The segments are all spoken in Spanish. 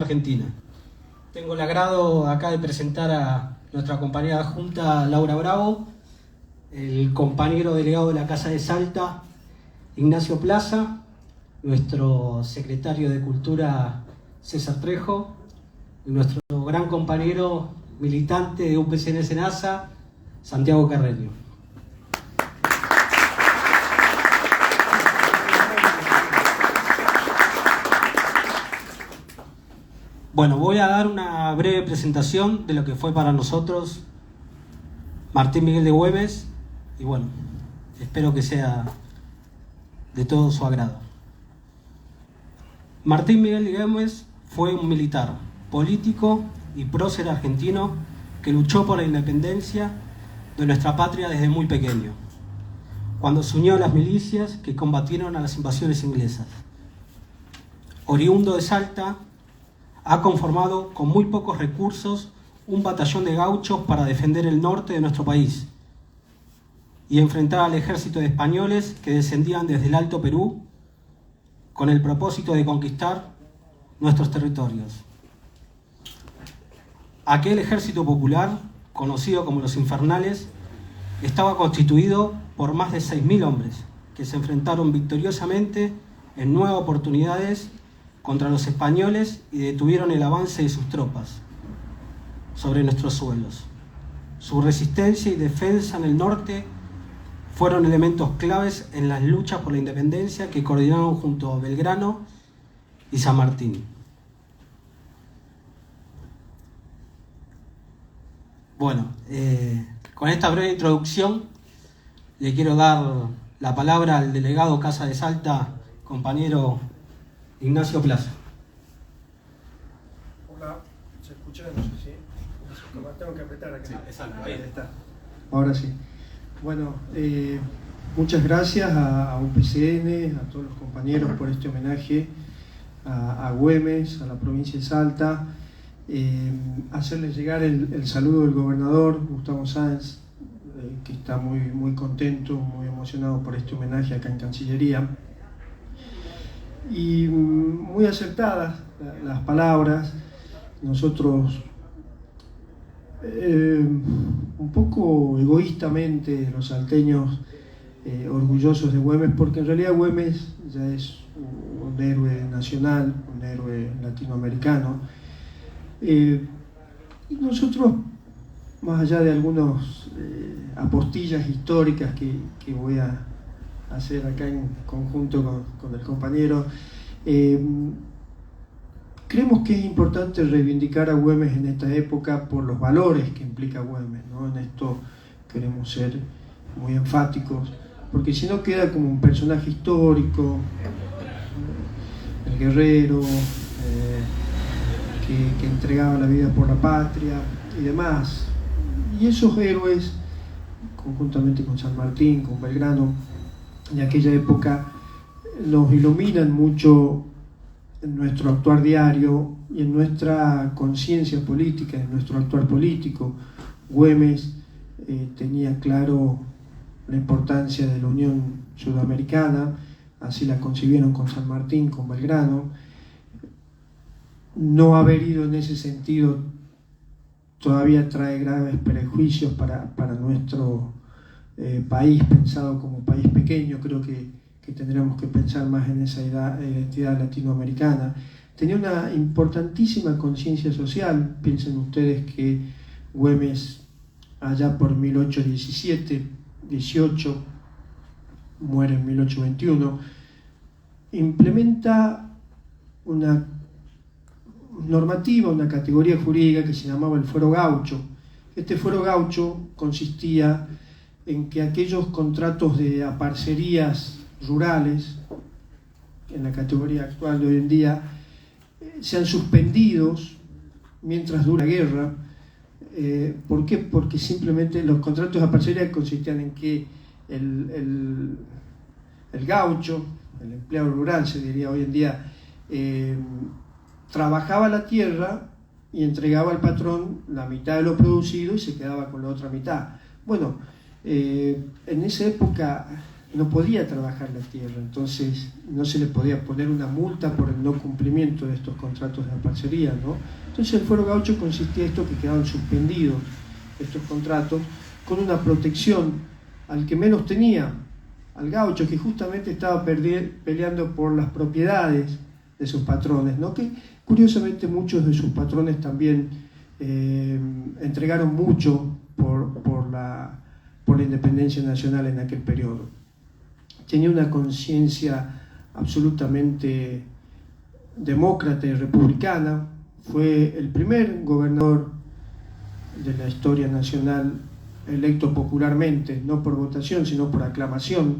Argentina. Tengo el agrado acá de presentar a nuestra compañera adjunta Laura Bravo, el compañero delegado de la Casa de Salta, Ignacio Plaza, nuestro secretario de Cultura, César Trejo, y nuestro gran compañero militante de UPCN Senasa, Santiago Carreño. Bueno, voy a dar una breve presentación de lo que fue para nosotros Martín Miguel de Güemes y bueno, espero que sea de todo su agrado. Martín Miguel de Güemes fue un militar, político y prócer argentino que luchó por la independencia de nuestra patria desde muy pequeño, cuando se unió a las milicias que combatieron a las invasiones inglesas. Oriundo de Salta, ha conformado con muy pocos recursos un batallón de gauchos para defender el norte de nuestro país y enfrentar al ejército de españoles que descendían desde el Alto Perú con el propósito de conquistar nuestros territorios. Aquel ejército popular, conocido como los Infernales, estaba constituido por más de 6.000 hombres que se enfrentaron victoriosamente en 9 oportunidades contra los españoles y detuvieron el avance de sus tropas sobre nuestros suelos. Su resistencia y defensa en el norte fueron elementos claves en las luchas por la independencia que coordinaron junto a Belgrano y San Martín. Bueno, con esta breve introducción le quiero dar la palabra al delegado Casa de Salta, compañero Ignacio Plaza. Hola, ¿se escucha? No sé si. Tengo que apretar acá. Sí, exacto, ahí está. Ahora sí. Bueno, muchas gracias a UPCN, a todos los compañeros por este homenaje a Güemes, a la provincia de Salta. Hacerles llegar el saludo del gobernador Gustavo Sáenz, que está muy contento, muy emocionado por este homenaje acá en Cancillería. Y muy acertadas las palabras. Nosotros un poco egoístamente los salteños orgullosos de Güemes, porque en realidad Güemes ya es un héroe nacional, un héroe latinoamericano, y nosotros, más allá de algunas apostillas históricas que voy a hacer acá en conjunto con el compañero, creemos que es importante reivindicar a Güemes en esta época por los valores que implica Güemes, ¿no? En esto queremos ser muy enfáticos, porque si no queda como un personaje histórico, el guerrero, que entregaba la vida por la patria y demás. Y esos héroes, conjuntamente con San Martín, con Belgrano, en aquella época nos iluminan mucho en nuestro actuar diario y en nuestra conciencia política, en nuestro actuar político. Güemes tenía claro la importancia de la Unión Sudamericana, así la concibieron con San Martín, con Belgrano. No haber ido en ese sentido todavía trae graves prejuicios para nuestro país, pensado como país pequeño. Creo que tendríamos que pensar más en esa identidad latinoamericana. Tenía una importantísima conciencia social. Piensen ustedes que Güemes, allá por 1817-18, muere en 1821, implementa una normativa, una categoría jurídica que se llamaba el fuero gaucho. Este fuero gaucho consistía en que aquellos contratos de aparcerías rurales, en la categoría actual de hoy en día, sean suspendidos mientras dura la guerra. ¿Por qué? Porque simplemente los contratos de aparcería consistían en que el gaucho, el empleado rural se diría hoy en día, trabajaba la tierra y entregaba al patrón la mitad de lo producido y se quedaba con la otra mitad. Bueno, en esa época no podía trabajar la tierra, entonces no se le podía poner una multa por el no cumplimiento de estos contratos de parcería, ¿no? Entonces el fuero gaucho consistía en esto, que quedaban suspendidos estos contratos con una protección al que menos tenía, al gaucho, que justamente estaba peleando por las propiedades de sus patrones, ¿no? Que curiosamente muchos de sus patrones también entregaron mucho por la independencia nacional en aquel periodo. Tenía una conciencia absolutamente demócrata y republicana. Fue el primer gobernador de la historia nacional electo popularmente, no por votación, sino por aclamación.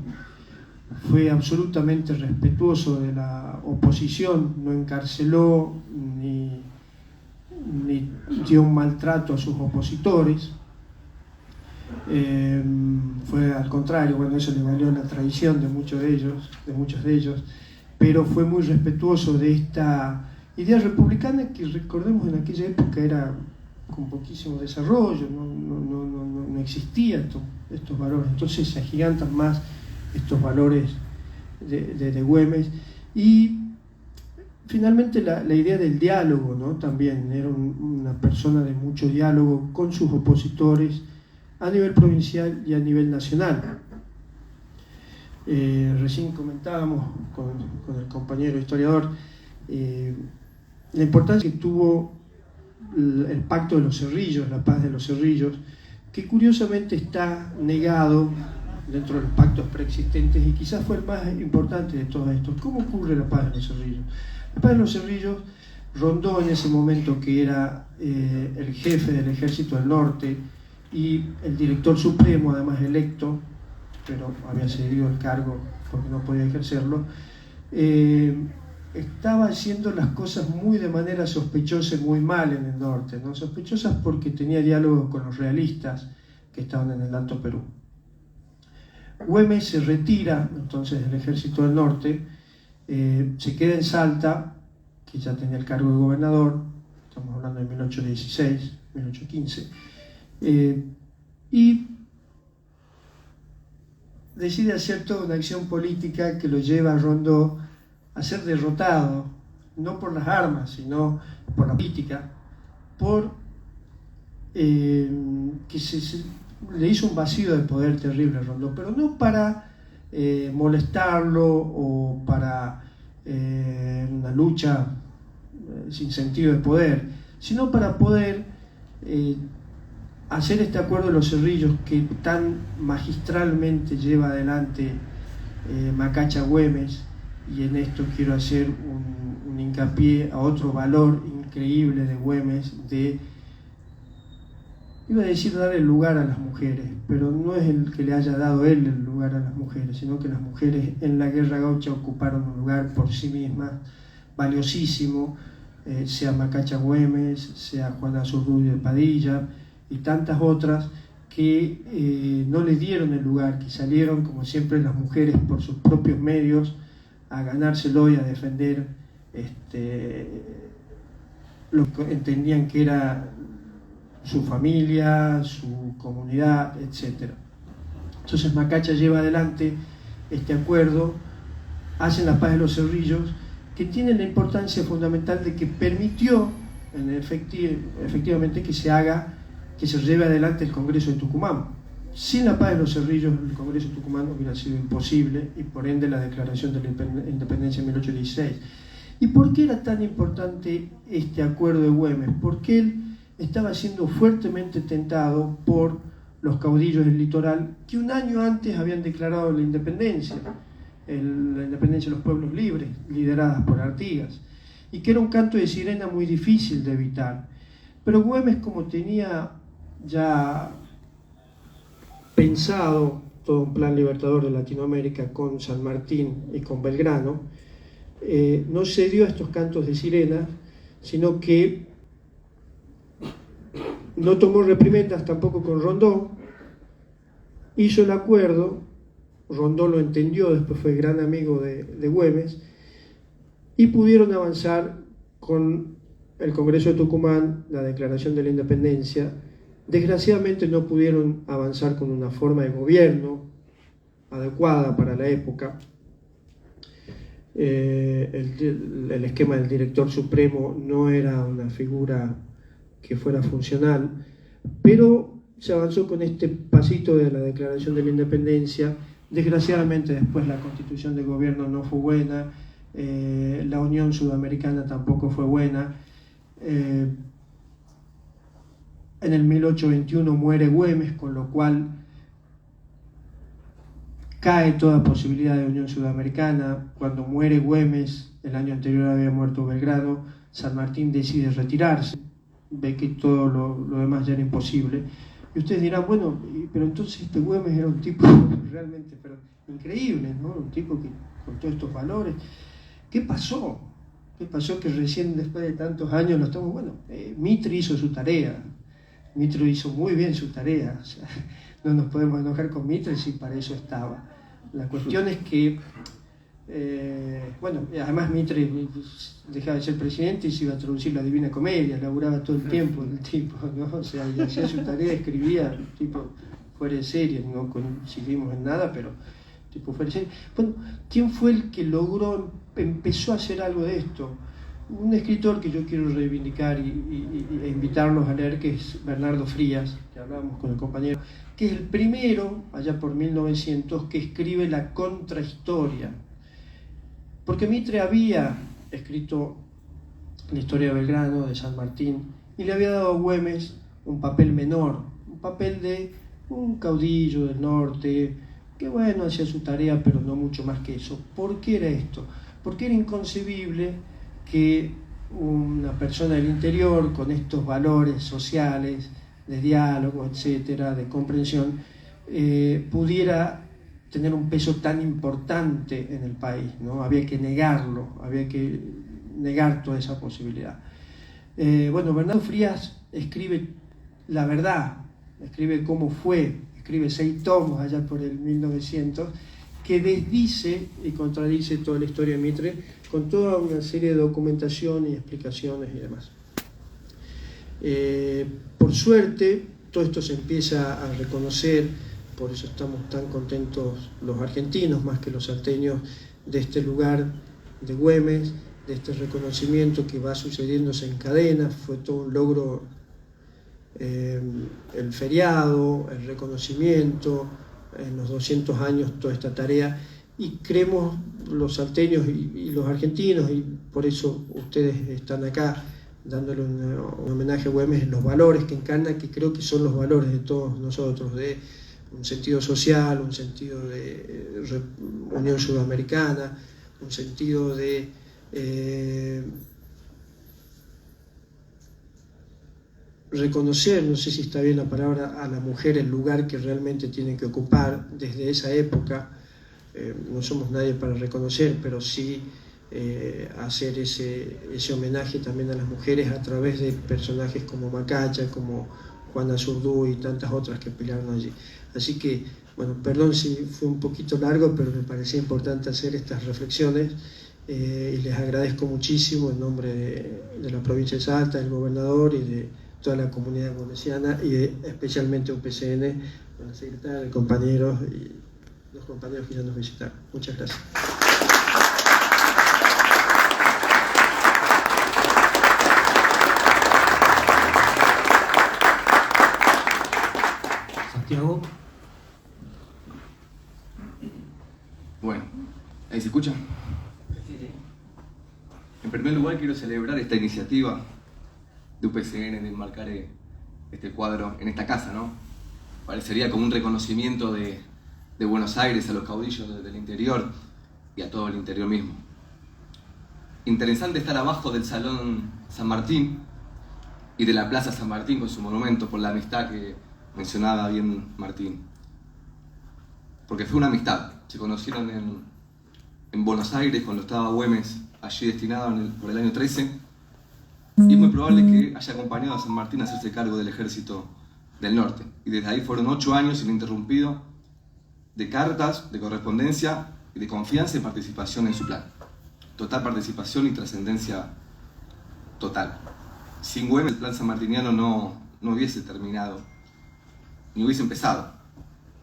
Fue absolutamente respetuoso de la oposición, no encarceló ni dio un maltrato a sus opositores. Fue al contrario, bueno, eso le valió la traición de muchos de ellos, pero fue muy respetuoso de esta idea republicana que, recordemos, en aquella época era con poquísimo desarrollo, no existían estos valores, entonces se agigantan más estos valores de Güemes. Y finalmente la idea del diálogo, ¿no? También era una persona de mucho diálogo con sus opositores a nivel provincial y a nivel nacional. Recién comentábamos con el compañero historiador la importancia que tuvo el Pacto de los Cerrillos, la Paz de los Cerrillos, que curiosamente está negado dentro de los pactos preexistentes y quizás fue el más importante de todos estos. ¿Cómo ocurre la Paz de los Cerrillos? La Paz de los Cerrillos, Rondó, en ese momento, que era el jefe del Ejército del Norte y el director supremo, además electo, pero había cedido el cargo porque no podía ejercerlo, estaba haciendo las cosas muy de manera sospechosa y muy mal en el norte, ¿no? Sospechosas porque tenía diálogos con los realistas que estaban en el Alto Perú. Güemes se retira entonces del Ejército del Norte, se queda en Salta, que ya tenía el cargo de gobernador, estamos hablando de 1816, 1815, y decide hacer toda una acción política que lo lleva a Rondó a ser derrotado, no por las armas, sino por la política, por que le hizo un vacío de poder terrible a Rondó, pero no para molestarlo o para una lucha sin sentido de poder, sino para poder hacer este acuerdo de los Cerrillos que tan magistralmente lleva adelante Macacha Güemes. Y en esto quiero hacer un hincapié a otro valor increíble de Güemes, iba a decir dar el lugar a las mujeres, pero no es el que le haya dado él el lugar a las mujeres, sino que las mujeres en la guerra gaucha ocuparon un lugar por sí mismas valiosísimo, sea Macacha Güemes, sea Juana Azurduy de Padilla y tantas otras que no le dieron el lugar, que salieron como siempre las mujeres por sus propios medios a ganárselo y a defender lo que entendían que era su familia, su comunidad, etc. Entonces Macacha lleva adelante este acuerdo, hacen la Paz de los Cerrillos, que tiene la importancia fundamental de que permitió efectivamente que se lleve adelante el Congreso de Tucumán. Sin la Paz de los Cerrillos, el Congreso de Tucumán hubiera sido imposible y por ende la Declaración de la Independencia en 1816. ¿Y por qué era tan importante este acuerdo de Güemes? Porque él estaba siendo fuertemente tentado por los caudillos del litoral que un año antes habían declarado la independencia de los pueblos libres, lideradas por Artigas, y que era un canto de sirena muy difícil de evitar. Pero Güemes, como tenía ya pensado todo un plan libertador de Latinoamérica con San Martín y con Belgrano, no cedió a estos cantos de sirena, sino que no tomó reprimendas tampoco con Rondó, hizo el acuerdo, Rondó lo entendió, después fue gran amigo de Güemes, y pudieron avanzar con el Congreso de Tucumán, la Declaración de la Independencia. Desgraciadamente no pudieron avanzar con una forma de gobierno adecuada para la época. El esquema del director supremo no era una figura que fuera funcional, pero se avanzó con este pasito de la Declaración de la Independencia. Desgraciadamente después la constitución de gobierno no fue buena, la Unión Sudamericana tampoco fue buena. En el 1821 muere Güemes, con lo cual cae toda posibilidad de Unión Sudamericana. Cuando muere Güemes, el año anterior había muerto Belgrano, San Martín decide retirarse, ve que todo lo demás ya era imposible. Y ustedes dirán, bueno, pero entonces este Güemes era un tipo realmente increíble, ¿no? Un tipo que con todos estos valores. ¿Qué pasó? ¿Qué pasó que recién después de tantos años lo estamos? Bueno, Mitre hizo su tarea. Mitre hizo muy bien su tarea. O sea, no nos podemos enojar con Mitre si para eso estaba. La cuestión es que, además Mitre dejaba de ser presidente y se iba a traducir la Divina Comedia, laburaba todo el tiempo el tipo, ¿no? O sea, y hacía su tarea, escribía, el tipo fuera de serie, no coincidimos en nada, pero tipo fuera de serie. Bueno, ¿quién fue el que empezó a hacer algo de esto? Un escritor que yo quiero reivindicar e invitarlos a leer, que es Bernardo Frías, que hablábamos con el compañero, que es el primero, allá por 1900, que escribe la contrahistoria. Porque Mitre había escrito la historia de Belgrano, de San Martín, y le había dado a Güemes un papel menor, un papel de un caudillo del norte, que bueno, hacía su tarea, pero no mucho más que eso. ¿Por qué era esto? Porque era inconcebible que una persona del interior con estos valores sociales, de diálogo, etcétera, de comprensión, pudiera tener un peso tan importante en el país, ¿no? Había que negarlo, había que negar toda esa posibilidad. Bernardo Frías escribe la verdad, escribe cómo fue, escribe 6 tomos allá por el 1900, que desdice y contradice toda la historia de Mitre con toda una serie de documentación y explicaciones y demás. Por suerte, todo esto se empieza a reconocer, por eso estamos tan contentos los argentinos, más que los salteños, de este lugar de Güemes, de este reconocimiento que va sucediéndose en cadena. Fue todo un logro el feriado, el reconocimiento, en los 200 años toda esta tarea, y creemos los salteños y los argentinos, y por eso ustedes están acá dándole un homenaje a Güemes, en los valores que encarna, que creo que son los valores de todos nosotros, de un sentido social, un sentido de Unión Sudamericana, un sentido de reconocer, no sé si está bien la palabra, a la mujer el lugar que realmente tiene que ocupar desde esa época. No somos nadie para reconocer, pero sí hacer ese homenaje también a las mujeres a través de personajes como Macacha, como Juana Zurduy y tantas otras que pelearon allí. Así que, bueno, perdón si fue un poquito largo, pero me parecía importante hacer estas reflexiones, y les agradezco muchísimo en nombre de la provincia de Salta, del gobernador y de toda la comunidad güemesiana, y especialmente UPCN, con la secretaria, el compañeros y los compañeros que ya nos visitaron. Muchas gracias. Santiago. Bueno, ¿ahí se escucha? Sí, sí. En primer lugar quiero celebrar esta iniciativa de UPCN de enmarcar este cuadro en esta casa, ¿no? Parecería como un reconocimiento de Buenos Aires a los caudillos del interior y a todo el interior mismo. Interesante estar abajo del Salón San Martín y de la Plaza San Martín con su monumento, por la amistad que mencionaba bien Martín. Porque fue una amistad. Se conocieron en Buenos Aires cuando estaba Güemes allí destinado por el año 13. Y es muy probable que haya acompañado a San Martín a hacerse cargo del ejército del norte. Y desde ahí fueron 8 años ininterrumpidos de cartas, de correspondencia y de confianza y participación en su plan. Total participación y trascendencia total. Sin Güemes el plan sanmartiniano no hubiese terminado, ni hubiese empezado.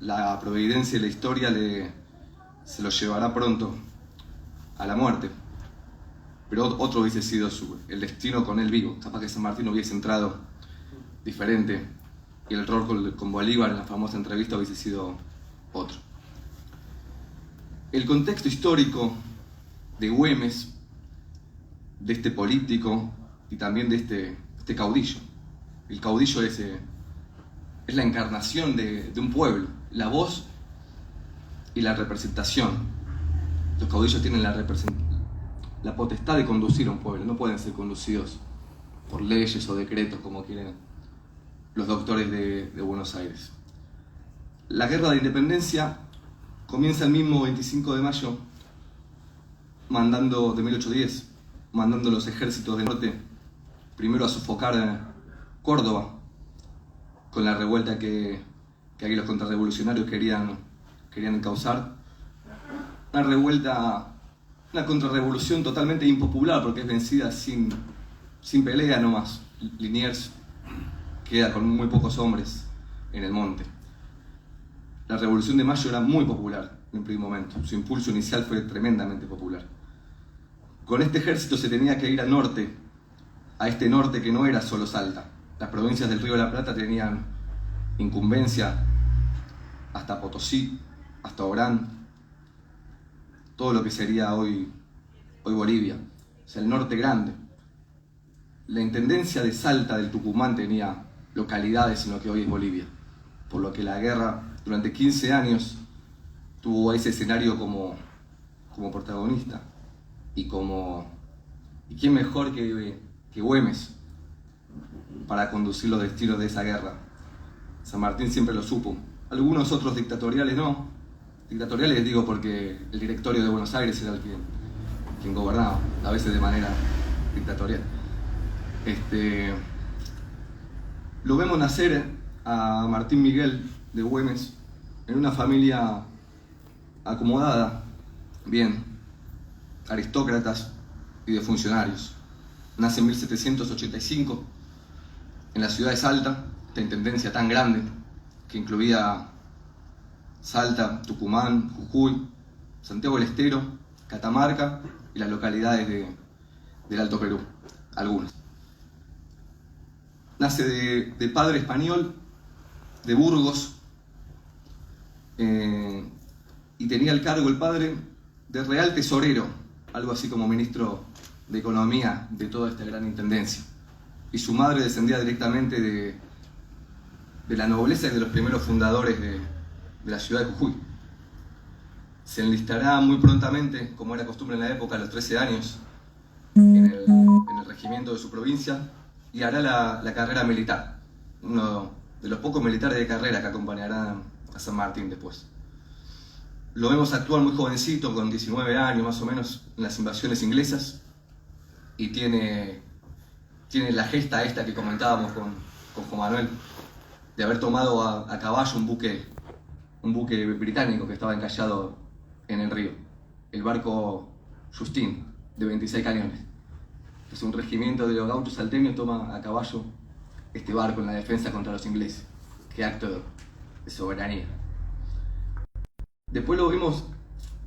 la providencia y la historia se lo llevará pronto a la muerte. Pero otro hubiese sido el destino con él vivo. Capaz que San Martín hubiese entrado diferente y el rol con Bolívar en la famosa entrevista hubiese sido otro. El contexto histórico de Güemes, de este político y también de este caudillo. El caudillo es la encarnación de un pueblo, la voz y la representación. Los caudillos tienen la potestad de conducir a un pueblo, no pueden ser conducidos por leyes o decretos como quieren los doctores de Buenos Aires. La guerra de independencia comienza el mismo 25 de mayo de 1810, mandando los ejércitos del norte primero a sofocar Córdoba con la revuelta que ahí los contrarrevolucionarios querían causar. Una revuelta, una contrarrevolución totalmente impopular porque es vencida sin pelea nomás. Liniers queda con muy pocos hombres en el monte. La Revolución de Mayo era muy popular en el primer momento, su impulso inicial fue tremendamente popular. Con este ejército se tenía que ir al norte, a este norte que no era solo Salta. Las provincias del Río de la Plata tenían incumbencia hasta Potosí, hasta Orán, todo lo que sería hoy Bolivia, o sea, el norte grande. La intendencia de Salta del Tucumán tenía localidades en lo que hoy es Bolivia, por lo que la guerra durante 15 años tuvo a ese escenario como protagonista y quién mejor que Güemes para conducir los destinos de esa guerra. San Martín siempre lo supo. Algunos otros dictatoriales no. Dictatoriales digo porque el directorio de Buenos Aires era el quien gobernaba, a veces de manera dictatorial. Lo vemos nacer a Martín Miguel de Güemes en una familia acomodada, bien, aristócratas y de funcionarios. Nace en 1785 en la ciudad de Salta, esta intendencia tan grande que incluía Salta, Tucumán, Jujuy, Santiago del Estero, Catamarca y las localidades del Alto Perú, algunas. Nace de padre español, de Burgos, y tenía el cargo el padre de real tesorero, algo así como ministro de Economía de toda esta gran intendencia. Y su madre descendía directamente de la nobleza y de los primeros fundadores de la ciudad de Jujuy. Se enlistará muy prontamente, como era costumbre en la época, a los 13 años, en el regimiento de su provincia, y hará la carrera militar, uno de los pocos militares de carrera que acompañarán a San Martín después. Lo vemos actuar muy jovencito, con 19 años más o menos, en las invasiones inglesas, y tiene la gesta esta que comentábamos con Juan Manuel, de haber tomado a caballo un buque británico que estaba encallado en el río, el barco Justin, de 26 cañones. Es un regimiento de los gauchos salteños toma a caballo este barco en la defensa contra los ingleses. Qué acto de soberanía. Después lo vimos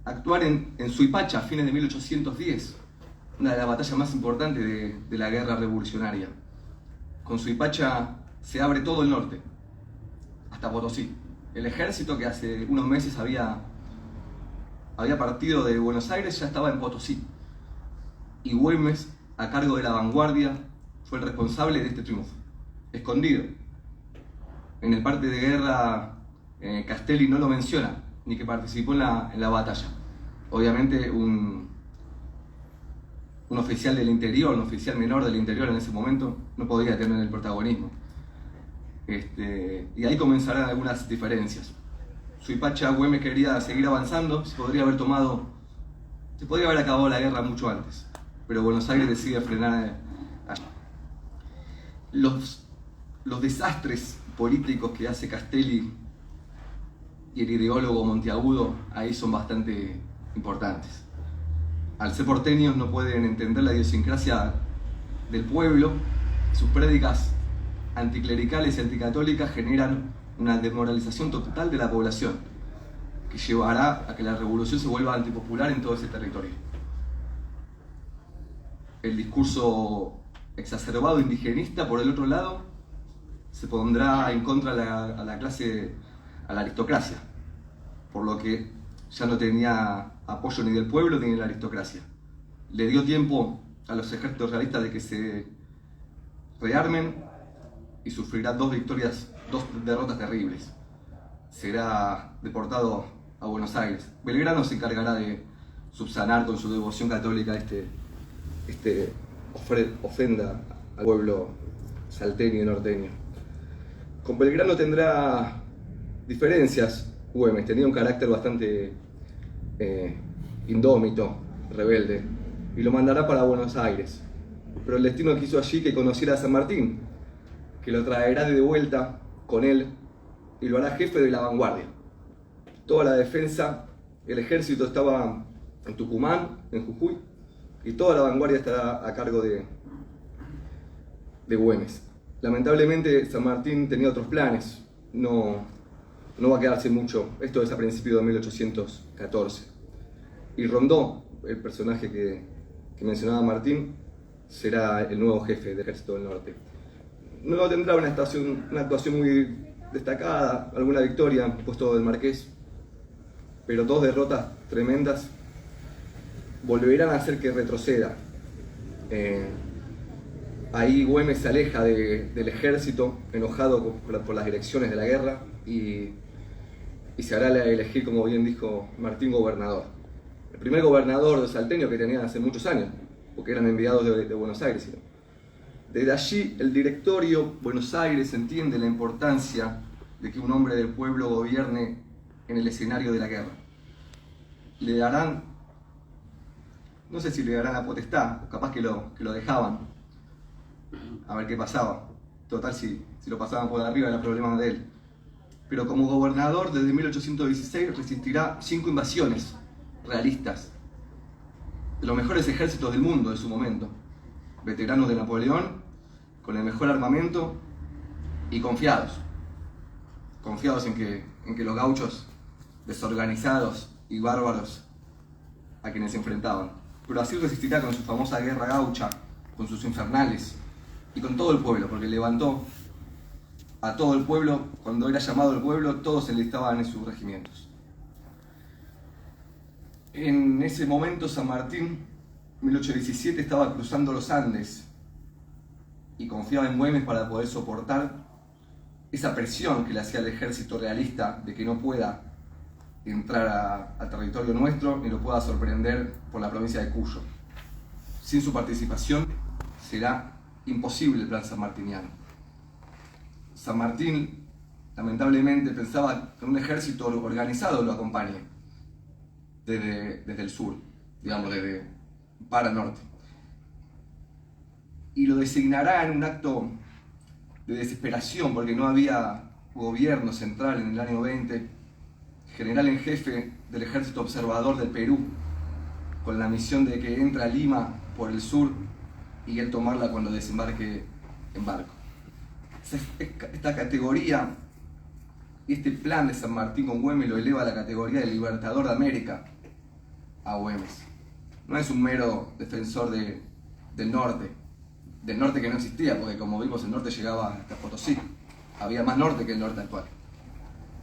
actuar en Suipacha a fines de 1810, una de las batallas más importantes de la guerra revolucionaria. Con Suipacha se abre todo el norte, hasta Potosí. El ejército que hace unos meses había partido de Buenos Aires ya estaba en Potosí. Y Güemes, a cargo de la vanguardia, fue el responsable de este triunfo. Escondido. En el parte de guerra, Castelli no lo menciona, ni que participó en la batalla. Obviamente un oficial del interior, un oficial menor del interior en ese momento, no podía tener el protagonismo. Y ahí comenzarán algunas diferencias. Suipacha, Güemes quería seguir avanzando, se podría haber acabado la guerra mucho antes, pero Buenos Aires decide frenar allá. Los desastres políticos que hace Castelli y el ideólogo Monteagudo ahí son bastante importantes. Al ser porteños no pueden entender la idiosincrasia del pueblo, sus prédicas anticlericales y anticatólicas generan una desmoralización total de la población, que llevará a que la revolución se vuelva antipopular en todo ese territorio. El discurso exacerbado indigenista, por el otro lado, se pondrá en contra a la clase, a la aristocracia, por lo que ya no tenía apoyo ni del pueblo ni de la aristocracia. Le dio tiempo a los ejércitos realistas de que se rearmen y sufrirá dos derrotas terribles. Será deportado a Buenos Aires. Belgrano se encargará de subsanar con su devoción católica ofrenda al pueblo salteño y norteño. Con Belgrano tendrá diferencias. Güemes tenía un carácter bastante indómito, rebelde, y lo mandará para Buenos Aires. Pero el destino quiso allí que conociera a San Martín, que lo traerá de vuelta con él y lo hará jefe de la vanguardia. Toda la defensa, el ejército estaba en Tucumán, en Jujuy, y toda la vanguardia estará a cargo de Güemes. Lamentablemente San Martín tenía otros planes, no va a quedarse mucho, esto es a principios de 1814. Y Rondó, el personaje que mencionaba Martín, será el nuevo jefe del Ejército del Norte. No tendrá una actuación muy destacada, alguna victoria, puesto del Marqués, pero dos derrotas tremendas volverán a hacer que retroceda. Ahí Güemes se aleja del ejército, enojado por las direcciones de la guerra, y se hará elegir, como bien dijo Martín, gobernador. El primer gobernador de salteño que tenían hace muchos años, porque eran enviados de Buenos Aires. Desde allí, el directorio Buenos Aires entiende la importancia de que un hombre del pueblo gobierne en el escenario de la guerra. Le darán, no sé si le darán la potestad, o capaz que lo dejaban, a ver qué pasaba. Total, si lo pasaban por arriba era problema de él. Pero como gobernador, desde 1816 resistirá 5 invasiones realistas de los mejores ejércitos del mundo de su momento, veteranos de Napoleón, con el mejor armamento y confiados en que los gauchos, desorganizados y bárbaros a quienes se enfrentaban. Pero así resistirá con su famosa guerra gaucha, con sus infernales y con todo el pueblo, porque levantó a todo el pueblo. Cuando era llamado el pueblo, todos se enlistaban en sus regimientos. En ese momento San Martín, 1817, estaba cruzando los Andes y confiaba en Güemes para poder soportar esa presión que le hacía el ejército realista de que no pueda entrar al territorio nuestro ni lo pueda sorprender por la provincia de Cuyo. Sin su participación será imposible el plan sanmartiniano. San Martín, lamentablemente, pensaba que un ejército organizado lo acompañe desde el sur, digamos, para el norte. Y lo designará en un acto de desesperación, porque no había gobierno central en el año 20, general en jefe del ejército observador del Perú, con la misión de que entre a Lima por el sur y él tomarla cuando desembarque en barco. Esta categoría, este plan de San Martín con Güemes lo eleva a la categoría de libertador de América a Güemes. No es un mero defensor del norte que no existía, porque como vimos el norte llegaba hasta Potosí. Había más norte que el norte actual,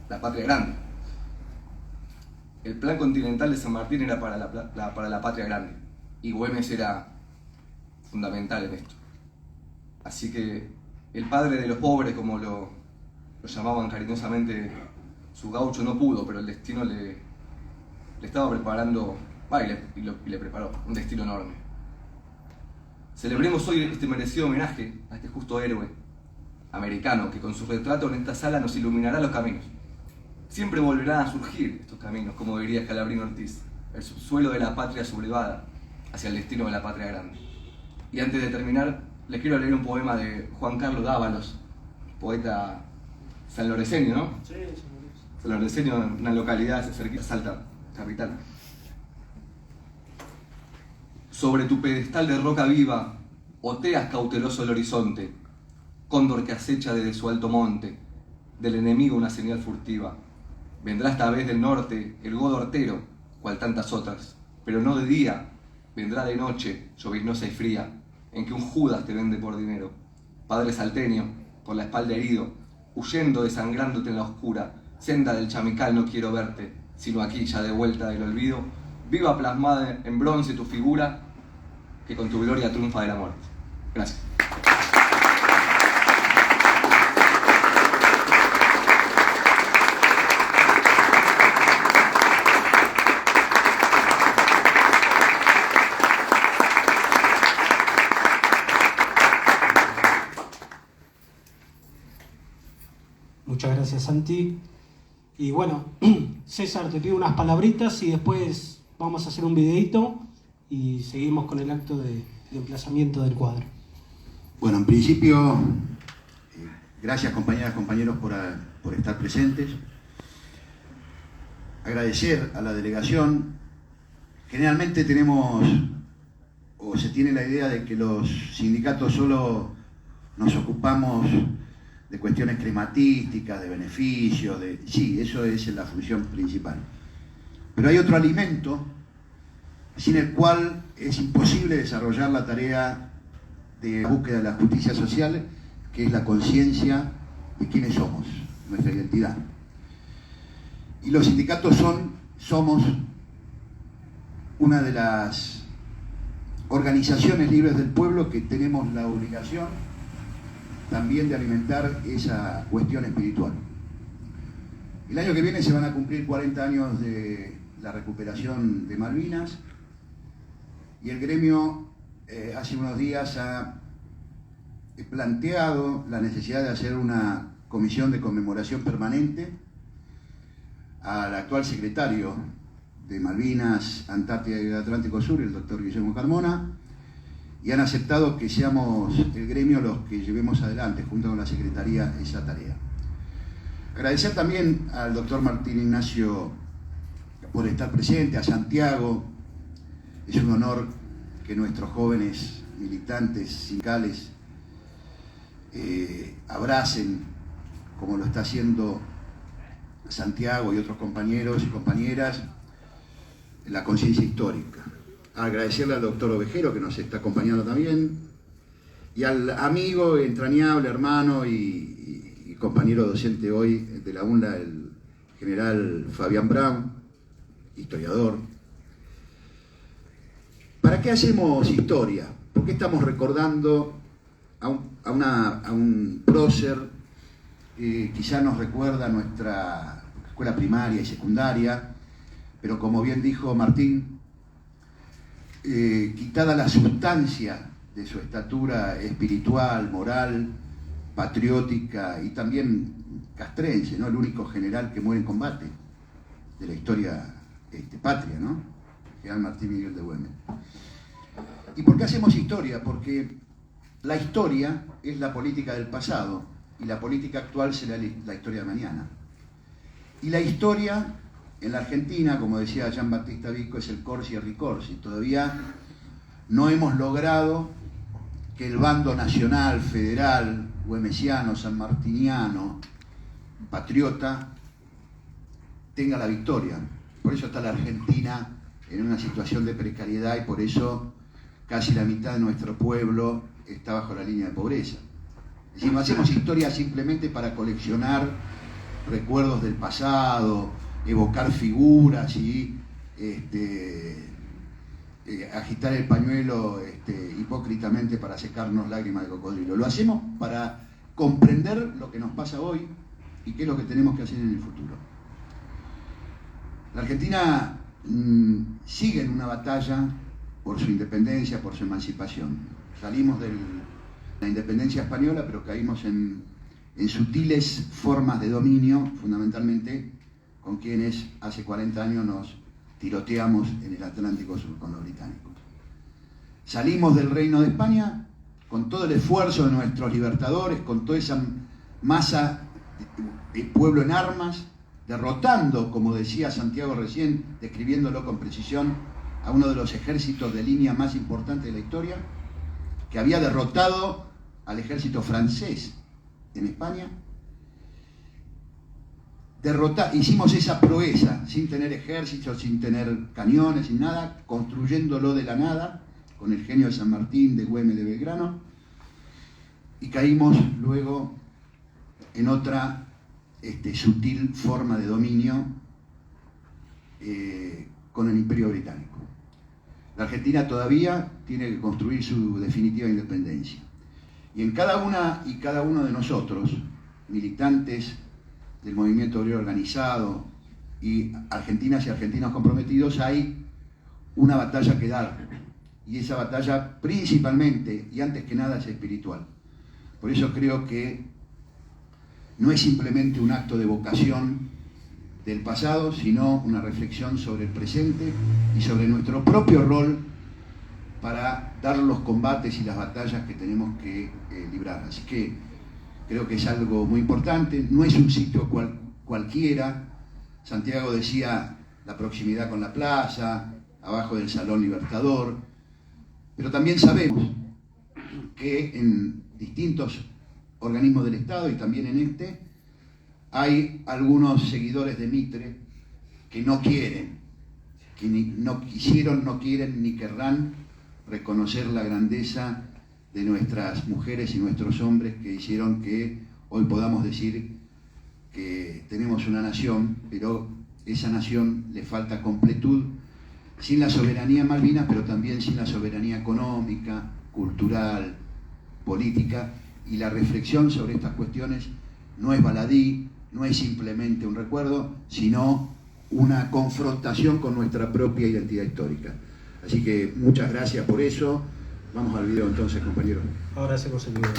la patria grande. El plan continental de San Martín era para la patria grande, y Güemes era fundamental en esto. Así que el padre de los pobres, como lo llamaban cariñosamente su gaucho, no pudo, pero el destino le estaba preparando, y le preparó un destino enorme. Celebremos hoy este merecido homenaje a este justo héroe americano que con su retrato en esta sala nos iluminará los caminos. Siempre volverán a surgir estos caminos, como diría Scalabrino Ortiz, el subsuelo de la patria sublevada hacia el destino de la patria grande. Y antes de terminar, les quiero leer un poema de Juan Carlos Dávalos, poeta sanloreseño, ¿no? Sí, Sanloreseño, una localidad cerquita de Salta, capital. Sobre tu pedestal de roca viva, oteas cauteloso el horizonte, cóndor que acecha desde su alto monte, del enemigo una señal furtiva. Vendrá esta vez del norte el godo hortero, cual tantas otras, pero no de día, vendrá de noche, lloviznosa y fría, en que un Judas te vende por dinero. Padre salteño, por la espalda herido, huyendo desangrándote en la oscura, senda del Chamical no quiero verte, sino aquí ya de vuelta del olvido, viva plasmada en bronce tu figura, que con tu gloria triunfa de la muerte. Gracias. Muchas gracias, Santi. Y bueno, César, te pido unas palabritas y después vamos a hacer un videito y seguimos con el acto de emplazamiento del cuadro. Bueno, en principio, gracias compañeras, compañeros por estar presentes. Agradecer a la delegación. Generalmente tenemos, o se tiene la idea de que los sindicatos solo nos ocupamos de cuestiones crematísticas, de beneficios, sí, eso es la función principal. Pero hay otro alimento sin el cual es imposible desarrollar la tarea de búsqueda de la justicia social, que es la conciencia de quiénes somos, nuestra identidad. Y los sindicatos somos una de las organizaciones libres del pueblo que tenemos la obligación también de alimentar esa cuestión espiritual. El año que viene se van a cumplir 40 años de la recuperación de Malvinas y el gremio hace unos días ha planteado la necesidad de hacer una comisión de conmemoración permanente al actual secretario de Malvinas, Antártida y el Atlántico Sur, el doctor Guillermo Carmona, y han aceptado que seamos el gremio los que llevemos adelante, junto con la Secretaría, esa tarea. Agradecer también al doctor Martín Ignacio por estar presente, a Santiago. Es un honor que nuestros jóvenes militantes sindicales abracen, como lo está haciendo Santiago y otros compañeros y compañeras, la conciencia histórica. Agradecerle al doctor Ovejero, que nos está acompañando también, y al amigo entrañable, hermano y compañero docente hoy de la UNLA, el general Fabián Brown, historiador. ¿Para qué hacemos historia? ¿Por qué estamos recordando a un prócer que quizá nos recuerda nuestra escuela primaria y secundaria, pero como bien dijo Martín, quitada la sustancia de su estatura espiritual, moral, patriótica y también castrense, ¿no? El único general que muere en combate de la historia patria, ¿no? General Martín Miguel de Güemes. ¿Y por qué hacemos historia? Porque la historia es la política del pasado y la política actual será la historia de mañana. Y la historia en la Argentina, como decía Jean Battista Vico, es el corsi e ricorsi. Todavía no hemos logrado que el bando nacional, federal, güemesiano, sanmartiniano, patriota, tenga la victoria. Por eso está la Argentina en una situación de precariedad y por eso casi la mitad de nuestro pueblo está bajo la línea de pobreza. Es decir, no hacemos historia simplemente para coleccionar recuerdos del pasado, evocar figuras y agitar el pañuelo hipócritamente para secarnos lágrimas de cocodrilo. Lo hacemos para comprender lo que nos pasa hoy y qué es lo que tenemos que hacer en el futuro. La Argentina sigue en una batalla por su independencia, por su emancipación. Salimos de la independencia española, pero caímos en sutiles formas de dominio, fundamentalmente con quienes hace 40 años nos tiroteamos en el Atlántico Sur con los británicos. Salimos del Reino de España con todo el esfuerzo de nuestros libertadores, con toda esa masa de pueblo en armas, derrotando, como decía Santiago recién, describiéndolo con precisión, a uno de los ejércitos de línea más importantes de la historia, que había derrotado al ejército francés en España, hicimos esa proeza, sin tener ejércitos, sin tener cañones, sin nada, construyéndolo de la nada, con el genio de San Martín, de Güemes, de Belgrano, y caímos luego en otra sutil forma de dominio con el Imperio Británico. La Argentina todavía tiene que construir su definitiva independencia. Y en cada una y cada uno de nosotros, militantes del movimiento obrero organizado y argentinas y argentinos comprometidos, hay una batalla que dar. Y esa batalla principalmente y antes que nada es espiritual. Por eso creo que no es simplemente un acto de vocación del pasado, sino una reflexión sobre el presente y sobre nuestro propio rol para dar los combates y las batallas que tenemos que librar. Así que creo que es algo muy importante, no es un sitio cualquiera. Santiago decía la proximidad con la plaza, abajo del Salón Libertador, pero también sabemos que en distintos organismos del Estado y también en este, hay algunos seguidores de Mitre que no quieren, que no quisieron, no quieren ni querrán reconocer la grandeza de nuestras mujeres y nuestros hombres que hicieron que hoy podamos decir que tenemos una nación, pero esa nación le falta completud, sin la soberanía en Malvinas, pero también sin la soberanía económica, cultural, política, y la reflexión sobre estas cuestiones no es baladí, no es simplemente un recuerdo, sino una confrontación con nuestra propia identidad histórica. Así que muchas gracias por eso. Vamos al video entonces, compañeros. Ahora hacemos el video.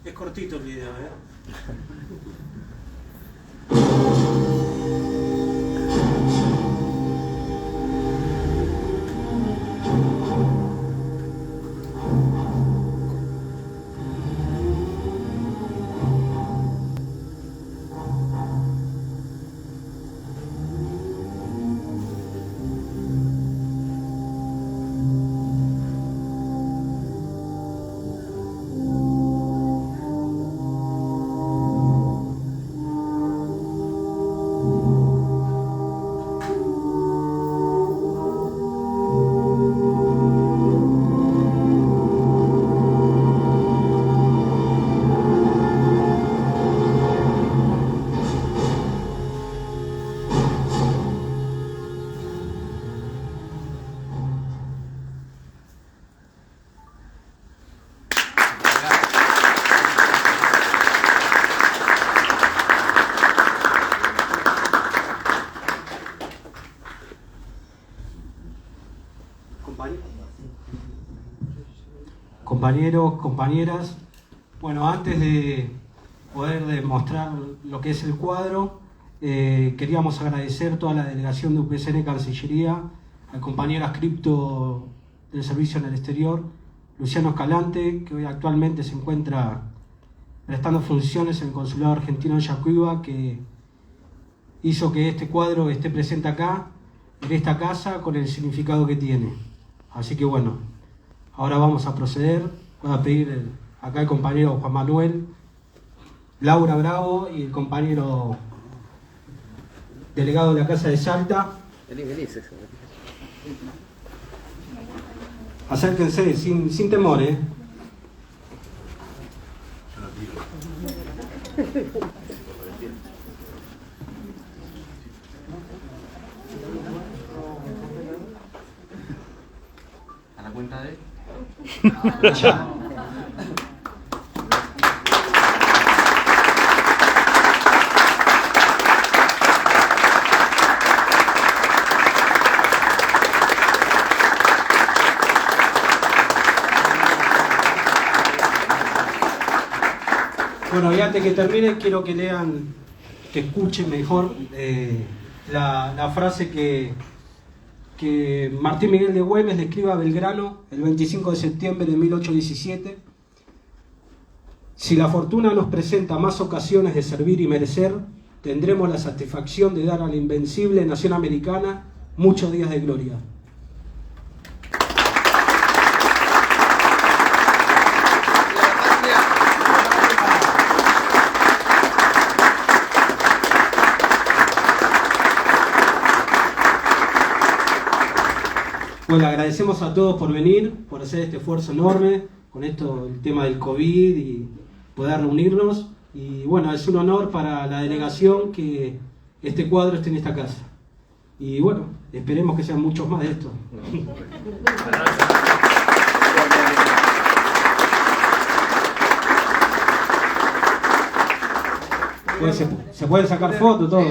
Es cortito el video, ¿eh? Compañeros, compañeras, bueno, antes de poder demostrar lo que es el cuadro, queríamos agradecer toda la delegación de UPCN Cancillería, al compañero adscripto del servicio en el exterior, Luciano Escalante, que hoy actualmente se encuentra prestando funciones en el Consulado Argentino en Yacuiba, que hizo que este cuadro esté presente acá, en esta casa, con el significado que tiene. Así que bueno, ahora vamos a proceder. Voy a pedir acá el compañero Juan Manuel, Laura Bravo y el compañero delegado de la Casa de Salta. Acérquense sin temor, ¿eh? A la cuenta de... Ya. Bueno, y antes que termine, quiero que lean, que escuchen mejor la frase que Martín Miguel de Güemes le escribe a Belgrano el 25 de septiembre de 1817. Si la fortuna nos presenta más ocasiones de servir y merecer, tendremos la satisfacción de dar a la invencible nación americana muchos días de gloria. Bueno, agradecemos a todos por venir, por hacer este esfuerzo enorme con esto, el tema del COVID y poder reunirnos. Y bueno, es un honor para la delegación que este cuadro esté en esta casa. Y bueno, esperemos que sean muchos más de esto. Se pueden sacar fotos, todo.